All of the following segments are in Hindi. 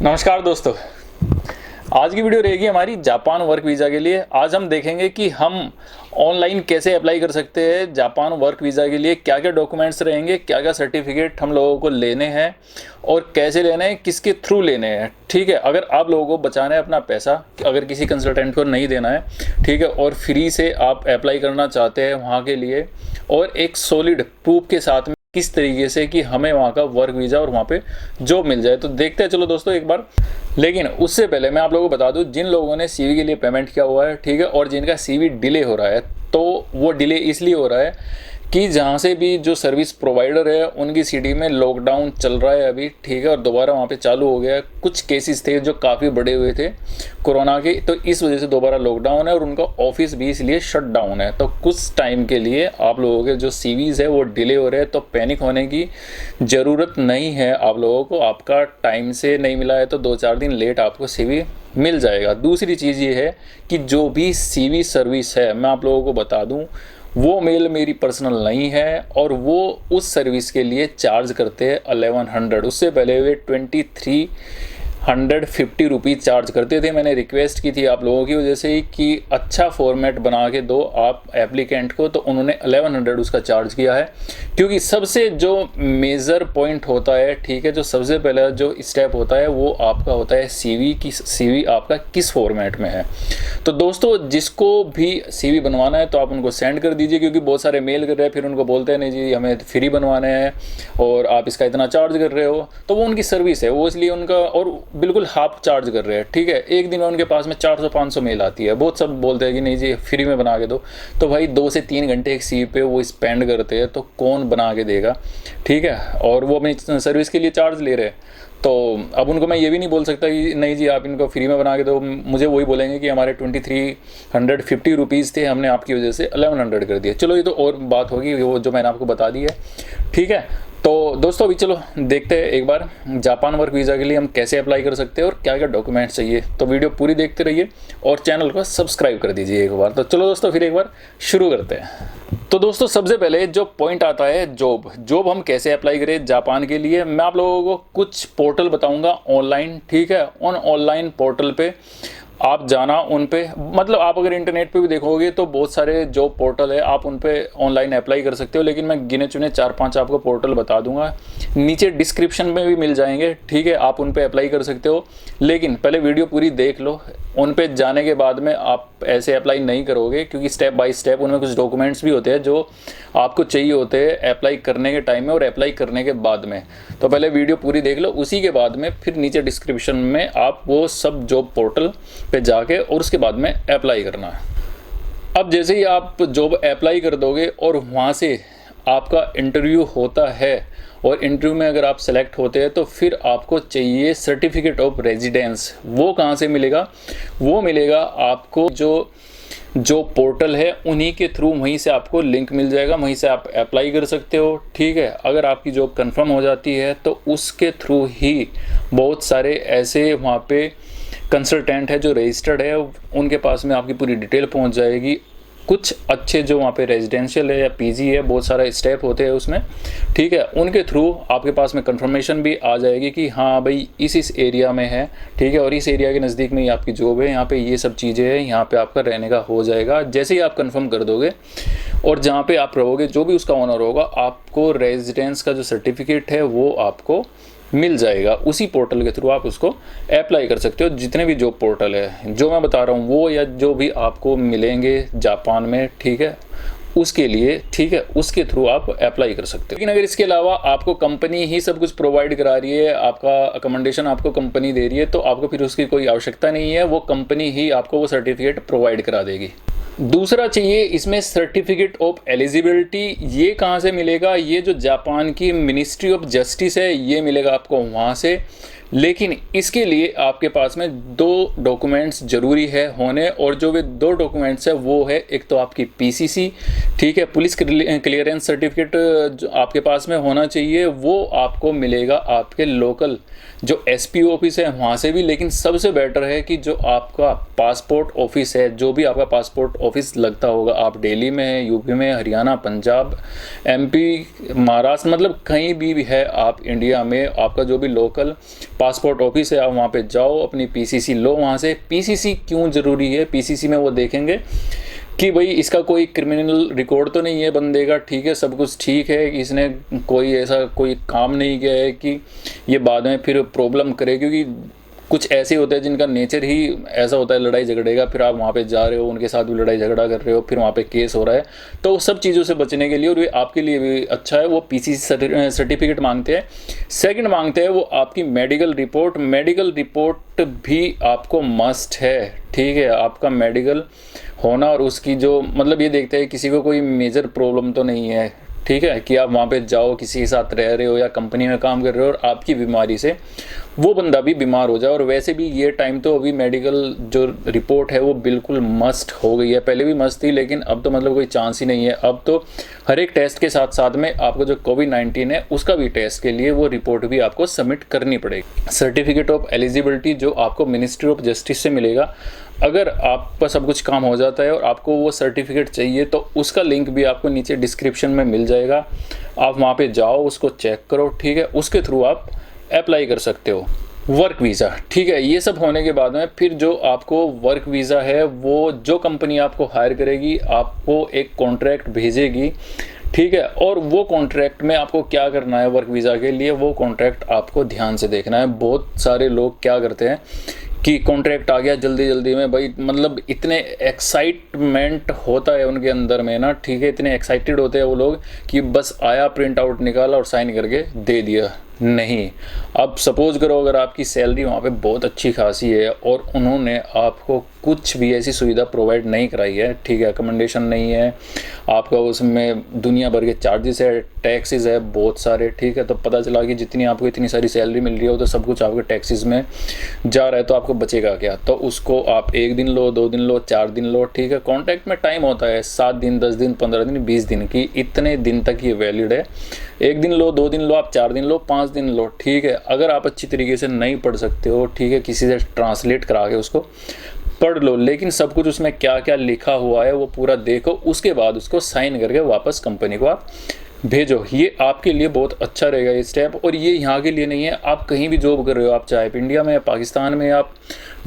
नमस्कार दोस्तों। आज की वीडियो रहेगी हमारी जापान वर्क वीज़ा के लिए। आज हम देखेंगे कि हम ऑनलाइन कैसे अप्लाई कर सकते हैं जापान वर्क वीज़ा के लिए, क्या क्या डॉक्यूमेंट्स रहेंगे, क्या क्या सर्टिफिकेट हम लोगों को लेने हैं और कैसे लेने हैं, किसके थ्रू लेने हैं। ठीक है, अगर आप लोगों को बचाना है अपना पैसा, अगर किसी कंसल्टेंट को नहीं देना है, ठीक है, और फ्री से आप अप्लाई करना चाहते हैं वहाँ के लिए और एक सॉलिड प्रूफ के साथ में किस तरीके से कि हमें वहाँ का वर्क वीज़ा और वहाँ पे जॉब मिल जाए, तो देखते हैं चलो दोस्तों एक बार। लेकिन उससे पहले मैं आप लोगों को बता दूं, जिन लोगों ने सीवी के लिए पेमेंट किया हुआ है, ठीक है, और जिनका सीवी डिले हो रहा है, तो वो डिले इसलिए हो रहा है कि जहाँ से भी जो सर्विस प्रोवाइडर है उनकी सिटी में लॉकडाउन चल रहा है अभी, ठीक है, और दोबारा वहाँ पे चालू हो गया है। कुछ केसेस थे जो काफ़ी बड़े हुए थे कोरोना के, तो इस वजह से दोबारा लॉकडाउन है और उनका ऑफिस भी इसलिए शट डाउन है। तो कुछ टाइम के लिए आप लोगों के जो सीवीज़ है वो डिले हो रहे हैं, तो पैनिक होने की ज़रूरत नहीं है आप लोगों को। आपका टाइम से नहीं मिला है तो 2-4 दिन लेट आपको सीवी मिल जाएगा। दूसरी चीज़ ये है कि जो भी सीवी सर्विस है, मैं आप लोगों को बता दूं, वो मेल मेरी पर्सनल नहीं है और वो उस सर्विस के लिए चार्ज करते हैं 1100। उससे पहले वे 2350 रुपीज़ चार्ज करते थे। मैंने रिक्वेस्ट की थी आप लोगों की वजह से ही कि अच्छा फॉर्मेट बना के दो आप एप्लीकेंट को, तो उन्होंने 1100 उसका चार्ज किया है। क्योंकि सबसे जो मेजर पॉइंट होता है, ठीक है, जो सबसे पहला जो स्टेप होता है वो आपका होता है सीवी की, सीवी आपका किस फॉर्मेट में है। तो दोस्तों जिसको भी सीवी बनवाना है तो आप उनको सेंड कर दीजिए, क्योंकि बहुत सारे मेल कर रहे हैं फिर उनको बोलते हैं नहीं जी हमें फ्री बनवाने हैं और आप इसका इतना चार्ज कर रहे हो, तो वो उनकी सर्विस है, वो इसलिए उनका और बिल्कुल हाफ चार्ज कर रहे हैं। ठीक है, एक दिन में उनके पास में 400-500 मेल आती है, बहुत सब बोलते हैं कि नहीं जी फ्री में बना के दो। तो भाई 2 से 3 घंटे एक सीवी पे वो स्पेंड करते हैं, तो कौन बना के देगा। ठीक है, और वो अपनी सर्विस के लिए चार्ज ले रहे हैं, तो अब उनको मैं ये भी नहीं बोल सकता कि नहीं जी आप इनको फ्री में बना के दो। मुझे वही बोलेंगे कि हमारे 2350 रुपीज़ थे, हमने आपकी वजह से 1100 कर दिए। चलो ये तो और बात होगी, वो जो मैंने आपको बता दी है। ठीक है, तो दोस्तों अभी चलो देखते हैं एक बार जापान वर्क वीज़ा के लिए हम कैसे अप्लाई कर सकते हैं और क्या क्या डॉक्यूमेंट्स चाहिए। तो वीडियो पूरी देखते रहिए और चैनल को सब्सक्राइब कर दीजिए एक बार। तो चलो दोस्तों फिर एक बार शुरू करते हैं। तो दोस्तों सबसे पहले जो पॉइंट आता है जॉब हम कैसे अप्लाई करें जापान के लिए। मैं आप लोगों को कुछ पोर्टल बताऊंगा ऑनलाइन, ठीक है। उन ऑनलाइन पोर्टल पे आप जाना, उन पे मतलब आप अगर इंटरनेट पे भी देखोगे तो बहुत सारे जॉब पोर्टल है, आप उन पे ऑनलाइन अप्लाई कर सकते हो। लेकिन मैं गिने चुने 4-5 आपको पोर्टल बता दूंगा, नीचे डिस्क्रिप्शन में भी मिल जाएंगे, ठीक है, आप उन पे अप्लाई कर सकते हो। लेकिन पहले वीडियो पूरी देख लो, उन पे जाने के बाद में आप ऐसे अप्लाई नहीं करोगे, क्योंकि स्टेप बाय स्टेप उनमें कुछ डॉक्यूमेंट्स भी होते हैं जो आपको चाहिए होते हैं अप्लाई करने के टाइम में और अप्लाई करने के बाद में। तो पहले वीडियो पूरी देख लो, उसी के बाद में फिर नीचे डिस्क्रिप्शन में आप वो सब जॉब पोर्टल पे जाके और उसके बाद में अप्लाई करना है। अब जैसे ही आप जॉब अप्लाई कर दोगे और वहाँ से आपका इंटरव्यू होता है और इंटरव्यू में अगर आप सेलेक्ट होते हैं तो फिर आपको चाहिए सर्टिफिकेट ऑफ रेजिडेंस। वो कहाँ से मिलेगा? वो मिलेगा आपको जो पोर्टल है उन्हीं के थ्रू, वहीं से आपको लिंक मिल जाएगा, वहीं से आप अप्लाई कर सकते हो। ठीक है, अगर आपकी जॉब कंफर्म हो जाती है तो उसके थ्रू ही बहुत सारे ऐसे वहाँ पे कंसल्टेंट है जो रजिस्टर्ड है, उनके पास में आपकी पूरी डिटेल पहुँच जाएगी। कुछ अच्छे जो वहाँ पे रेजिडेंशियल है या पीजी है, बहुत सारा स्टेप होते हैं उसमें, ठीक है, उनके थ्रू आपके पास में कंफर्मेशन भी आ जाएगी कि हाँ भाई इस एरिया में है, ठीक है, और इस एरिया के नज़दीक में ही आपकी जॉब है, यहाँ पे ये सब चीज़ें हैं, यहाँ पे आपका रहने का हो जाएगा। जैसे ही आप कंफर्म कर दोगे और जहाँ पे आप रहोगे जो भी उसका ओनर होगा, आपको रेजिडेंस का जो सर्टिफिकेट है वो आपको मिल जाएगा। उसी पोर्टल के थ्रू आप उसको अप्लाई कर सकते हो। जितने भी जॉब पोर्टल है जो मैं बता रहा हूँ वो, या जो भी आपको मिलेंगे जापान में, ठीक है, उसके लिए, ठीक है, उसके थ्रू आप अप्लाई कर सकते हो। लेकिन अगर इसके अलावा आपको कंपनी ही सब कुछ प्रोवाइड करा रही है, आपका अकोमोडेशन आपको कंपनी दे रही है, तो आपको फिर उसकी कोई आवश्यकता नहीं है, वो कंपनी ही आपको वो सर्टिफिकेट प्रोवाइड करा देगी। दूसरा चाहिए इसमें सर्टिफिकेट ऑफ एलिजिबिलिटी। ये कहाँ से मिलेगा? ये जो जापान की मिनिस्ट्री ऑफ जस्टिस है ये मिलेगा आपको वहाँ से। लेकिन इसके लिए आपके पास में 2 डॉक्यूमेंट्स ज़रूरी है होने, और जो वे 2 डॉक्यूमेंट्स है वो है, एक तो आपकी पीसीसी, ठीक है, पुलिस क्लियरेंस सर्टिफिकेट जो आपके पास में होना चाहिए, वो आपको मिलेगा आपके लोकल जो एसपी ऑफिस है वहाँ से भी। लेकिन सबसे बेटर है कि जो आपका पासपोर्ट ऑफिस है, जो भी आपका पासपोर्ट ऑफिस लगता होगा, आप दिल्ली में है, यूपी में, हरियाणा, पंजाब, एमपी, महाराष्ट्र, मतलब कहीं भी है आप इंडिया में, आपका जो भी लोकल पासपोर्ट ऑफिस है, आप वहाँ पे जाओ, अपनी पीसीसी लो वहाँ से। पीसीसी क्यों ज़रूरी है, पीसीसी में वो देखेंगे कि भाई इसका कोई क्रिमिनल रिकॉर्ड तो नहीं है बंदे का, ठीक है, सब कुछ ठीक है, कि इसने कोई ऐसा कोई काम नहीं किया है कि ये बाद में फिर प्रॉब्लम करे, क्योंकि कुछ ऐसे होते हैं जिनका नेचर ही ऐसा होता है लड़ाई झगड़े का। फिर आप वहाँ पे जा रहे हो, उनके साथ भी लड़ाई झगड़ा कर रहे हो, फिर वहाँ पे केस हो रहा है। तो सब चीज़ों से बचने के लिए, और ये आपके लिए भी अच्छा है, वो पीसीसी सर्टिफिकेट मांगते हैं। सेकंड मांगते हैं वो आपकी मेडिकल रिपोर्ट। मेडिकल रिपोर्ट भी आपको मस्ट है, ठीक है, आपका मेडिकल होना, और उसकी जो मतलब ये देखते हैं किसी को कोई मेजर प्रॉब्लम तो नहीं है, ठीक है, कि आप वहाँ पे जाओ, किसी के साथ रह रहे हो या कंपनी में काम कर रहे हो और आपकी बीमारी से वो बंदा भी बीमार हो जाए। और वैसे भी ये टाइम तो अभी मेडिकल जो रिपोर्ट है वो बिल्कुल मस्ट हो गई है, पहले भी मस्ट थी लेकिन अब तो मतलब कोई चांस ही नहीं है। अब तो हर एक टेस्ट के साथ साथ में आपको जो कोविड-19 है उसका भी टेस्ट के लिए वो रिपोर्ट भी आपको सबमिट करनी पड़ेगी। सर्टिफिकेट ऑफ एलिजिबिलिटी जो आपको मिनिस्ट्री ऑफ जस्टिस से मिलेगा, अगर आपका सब कुछ काम हो जाता है और आपको वो सर्टिफिकेट चाहिए तो उसका लिंक भी आपको नीचे डिस्क्रिप्शन में मिल जाएगा। आप वहाँ पे जाओ, उसको चेक करो, ठीक है, उसके थ्रू आप अप्लाई कर सकते हो वर्क वीज़ा, ठीक है। ये सब होने के बाद में फिर जो आपको वर्क वीज़ा है, वो जो कंपनी आपको हायर करेगी आपको एक कॉन्ट्रैक्ट भेजेगी, ठीक है, और वो कॉन्ट्रैक्ट में आपको क्या करना है वर्क वीज़ा के लिए, वो कॉन्ट्रैक्ट आपको ध्यान से देखना है। बहुत सारे लोग क्या करते हैं कि कॉन्ट्रैक्ट आ गया जल्दी जल्दी में, भाई मतलब इतने एक्साइटमेंट होता है उनके अंदर में ना, ठीक है, इतने एक्साइटेड होते हैं वो लोग कि बस आया, प्रिंट आउट निकाला और साइन करके दे दिया। नहीं, अब सपोज करो अगर आपकी सैलरी वहाँ पे बहुत अच्छी खासी है और उन्होंने आपको कुछ भी ऐसी सुविधा प्रोवाइड नहीं कराई है, ठीक है, अकोमोडेशन नहीं है आपका, उसमें दुनिया भर के चार्जेस है, टैक्सेस है बहुत सारे, ठीक है, तो पता चला कि जितनी आपको इतनी सारी सैलरी मिल रही हो तो सब कुछ आपके टैक्सेस में जा रहा है, तो आपको बचेगा क्या? तो उसको आप 1 दिन लो, 2 दिन लो, 4 दिन लो, ठीक है। कॉन्ट्रैक्ट में टाइम होता है 7 दिन, 10 दिन, 15 दिन, 20 दिन की, इतने दिन तक ये वैलिड है। 1 दिन लो, 2 दिन लो, आप 4 दिन लो, 5 दिन लो, ठीक है। अगर आप अच्छी तरीके से नहीं पढ़ सकते हो, ठीक है, किसी से ट्रांसलेट करा के उसको पढ़ लो, लेकिन सब कुछ उसमें क्या क्या लिखा हुआ है वो पूरा देखो, उसके बाद उसको साइन करके वापस कंपनी को आप भेजो। ये आपके लिए बहुत अच्छा रहेगा ये स्टेप। और ये यहाँ के लिए नहीं है, आप कहीं भी जॉब कर रहे हो, आप चाहे इंडिया में, पाकिस्तान में, आप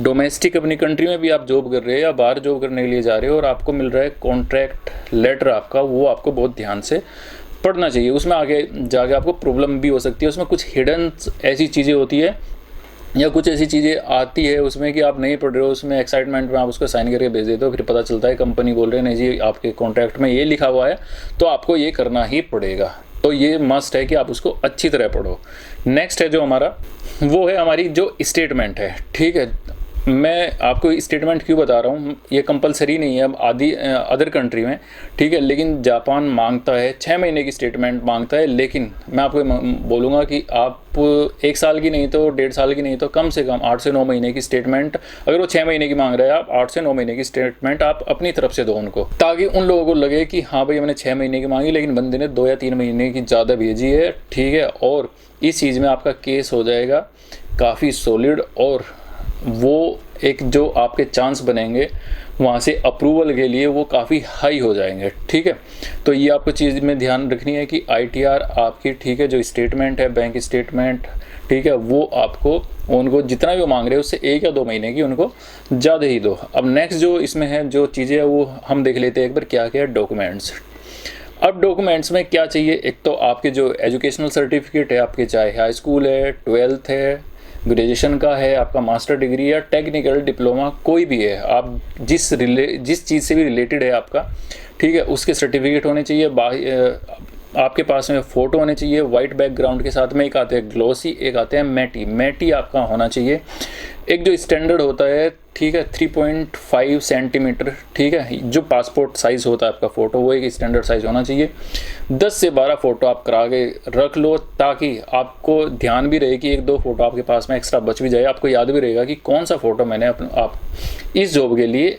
डोमेस्टिक अपनी कंट्री में भी आप जॉब कर रहे हो या बाहर जॉब करने के लिए जा रहे हो और आपको मिल रहा है कॉन्ट्रैक्ट लेटर आपका, वो आपको बहुत ध्यान से पढ़ना चाहिए। उसमें आगे जाके आपको प्रॉब्लम भी हो सकती है, उसमें कुछ हिडन ऐसी चीज़ें होती है या कुछ ऐसी चीज़ें आती है उसमें कि आप नहीं पढ़ रहे हो, उसमें एक्साइटमेंट में आप उसको साइन करके भेज देते हो, फिर पता चलता है कंपनी बोल रहे हैं नहीं जी आपके कॉन्ट्रैक्ट में ये लिखा हुआ है तो आपको ये करना ही पड़ेगा। तो ये मस्ट है कि आप उसको अच्छी तरह पढ़ो। नेक्स्ट है जो हमारा, वो है हमारी जो स्टेटमेंट है, ठीक है। मैं आपको स्टेटमेंट क्यों बता रहा हूँ, ये कंपलसरी नहीं है अब आदि अदर कंट्री में, ठीक है, लेकिन जापान मांगता है 6 महीने की स्टेटमेंट मांगता है। लेकिन मैं आपको बोलूँगा कि आप 1 साल की नहीं तो 1.5 साल की नहीं तो कम से कम 8 से 9 महीने की स्टेटमेंट, अगर वो 6 महीने की मांग रहे हैं आप 8 से 9 महीने की स्टेटमेंट आप अपनी तरफ से दो उनको, ताकि उन लोगों को लगे कि हाँ भाई हमने 6 महीने की मांगी लेकिन बंदे ने 2 या 3 महीने की ज़्यादा भेजी है, ठीक है। और इस चीज़ में आपका केस हो जाएगा काफ़ी सॉलिड और वो एक जो आपके चांस बनेंगे वहाँ से अप्रूवल के लिए वो काफ़ी हाई हो जाएंगे, ठीक है। तो ये आपको चीज़ में ध्यान रखनी है कि ITR आपकी, ठीक है, जो स्टेटमेंट है बैंक स्टेटमेंट, ठीक है, वो आपको उनको जितना भी वो मांग रहे हैं उससे 1 या 2 महीने की उनको ज़्यादा ही दो। अब नेक्स्ट जो इसमें है जो चीज़ें है वो हम देख लेते हैं एक बार, क्या क्या है डॉक्यूमेंट्स। अब डॉक्यूमेंट्स में क्या चाहिए, एक तो आपके जो एजुकेशनल सर्टिफिकेट है आपके, चाहे हाई स्कूल है, 12th है, ग्रेजुएशन का है, आपका मास्टर डिग्री या टेक्निकल डिप्लोमा कोई भी है, आप जिस चीज़ से भी रिलेटेड है आपका, ठीक है, उसके सर्टिफिकेट होने चाहिए। आपके पास में फ़ोटो होने चाहिए वाइट बैकग्राउंड के साथ में। एक आते हैं ग्लोसी, एक आते हैं मैटी आपका होना चाहिए। एक जो स्टैंडर्ड होता है, ठीक है, 3.5 सेंटीमीटर, ठीक है, जो पासपोर्ट साइज़ होता है आपका फ़ोटो, वो एक स्टैंडर्ड साइज़ होना चाहिए। 10 से 12 फ़ोटो आप करा के रख लो ताकि आपको ध्यान भी रहे कि 1-2 फ़ोटो आपके पास में एक्स्ट्रा बच भी जाए, आपको याद भी रहेगा कि कौन सा फ़ोटो मैंने आप इस जॉब के लिए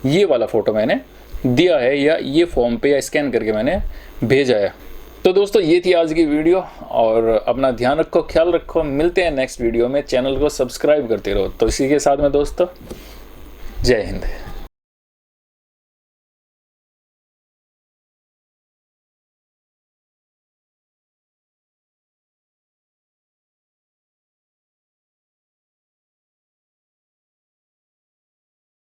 ये वाला फ़ोटो मैंने दिया है या ये फॉर्म पे या स्कैन करके मैंने भेजा है। तो दोस्तों ये थी आज की वीडियो, और अपना ध्यान रखो, ख्याल रखो, मिलते हैं नेक्स्ट वीडियो में। चैनल को सब्सक्राइब करते रहो। तो इसी के साथ में दोस्तों जय हिंद।